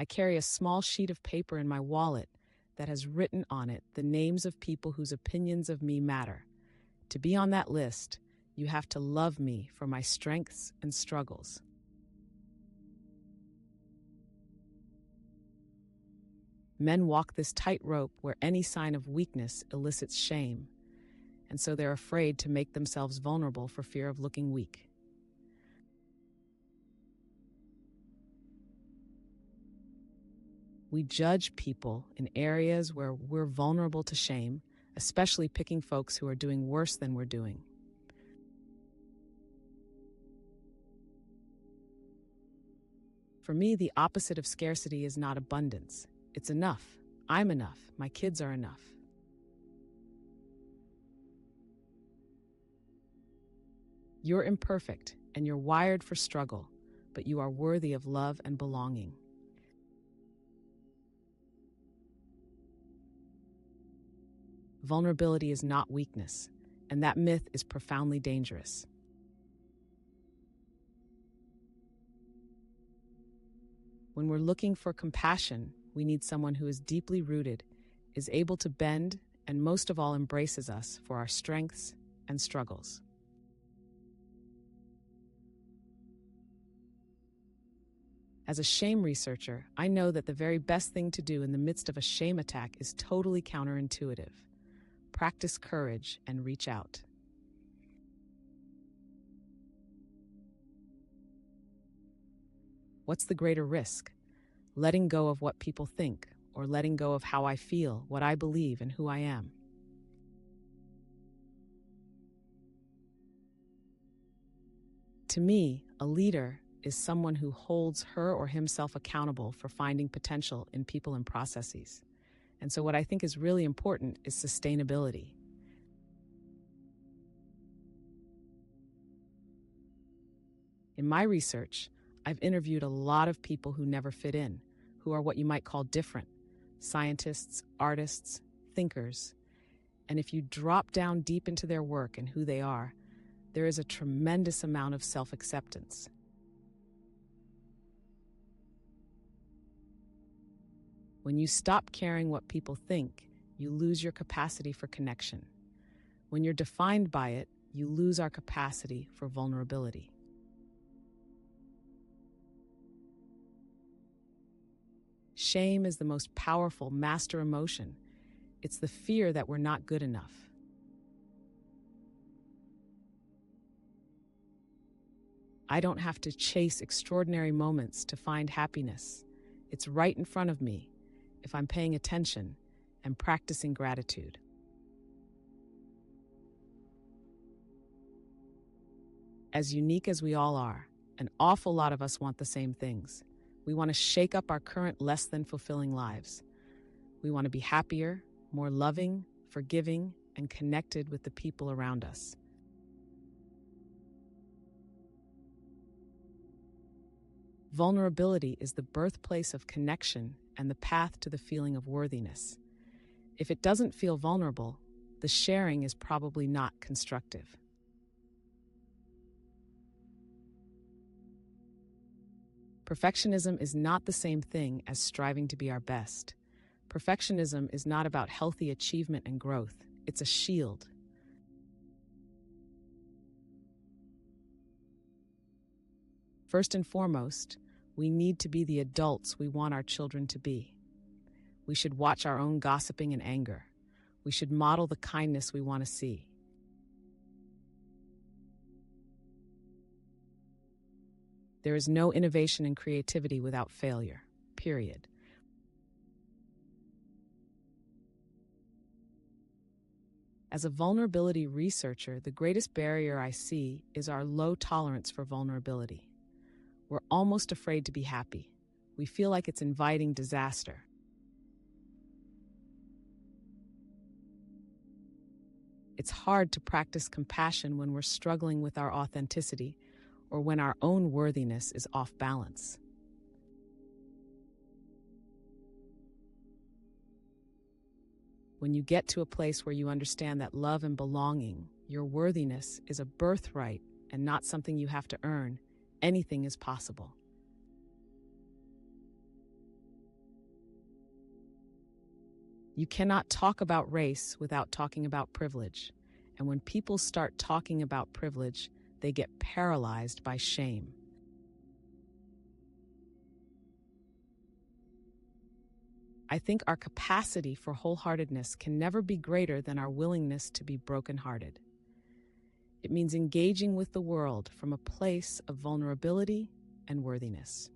I carry a small sheet of paper in my wallet that has written on it the names of people whose opinions of me matter. To be on that list, you have to love me for my strengths and struggles. Men walk this tightrope where any sign of weakness elicits shame, and so they're afraid to make themselves vulnerable for fear of looking weak. We judge people in areas where we're vulnerable to shame, especially picking folks who are doing worse than we're doing. For me, the opposite of scarcity is not abundance. It's enough. I'm enough. My kids are enough. You're imperfect and you're wired for struggle, but you are worthy of love and belonging. Vulnerability is not weakness, and that myth is profoundly dangerous. When we're looking for compassion, we need someone who is deeply rooted, is able to bend, and most of all embraces us for our strengths and struggles. As a shame researcher, I know that the very best thing to do in the midst of a shame attack is totally counterintuitive. Practice courage and reach out. What's the greater risk? Letting go of what people think, or letting go of how I feel, what I believe, and who I am? To me, a leader is someone who holds her or himself accountable for finding potential in people and processes. And so what I think is really important is sustainability. In my research, I've interviewed a lot of people who never fit in, who are what you might call different: scientists, artists, thinkers. And if you drop down deep into their work and who they are, there is a tremendous amount of self-acceptance. When you stop caring what people think, you lose your capacity for connection. When you're defined by it, you lose our capacity for vulnerability. Shame is the most powerful master emotion. It's the fear that we're not good enough. I don't have to chase extraordinary moments to find happiness. It's right in front of me if I'm paying attention and practicing gratitude. As unique as we all are, an awful lot of us want the same things. We want to shake up our current less than fulfilling lives. We want to be happier, more loving, forgiving, and connected with the people around us. Vulnerability is the birthplace of connection and the path to the feeling of worthiness. If it doesn't feel vulnerable, the sharing is probably not constructive. Perfectionism is not the same thing as striving to be our best. Perfectionism is not about healthy achievement and growth. It's a shield. First and foremost, we need to be the adults we want our children to be. We should watch our own gossiping and anger. We should model the kindness we want to see. There is no innovation and creativity without failure, period. As a vulnerability researcher, the greatest barrier I see is our low tolerance for vulnerability. We're almost afraid to be happy. We feel like it's inviting disaster. It's hard to practice compassion when we're struggling with our authenticity or when our own worthiness is off balance. When you get to a place where you understand that love and belonging, your worthiness, is a birthright and not something you have to earn, anything is possible. You cannot talk about race without talking about privilege. And when people start talking about privilege, they get paralyzed by shame. I think our capacity for wholeheartedness can never be greater than our willingness to be brokenhearted. It means engaging with the world from a place of vulnerability and worthiness.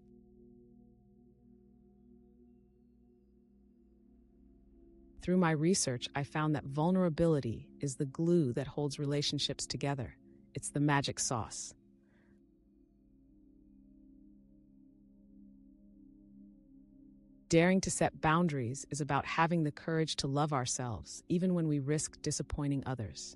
Through my research, I found that vulnerability is the glue that holds relationships together. It's the magic sauce. Daring to set boundaries is about having the courage to love ourselves, even when we risk disappointing others.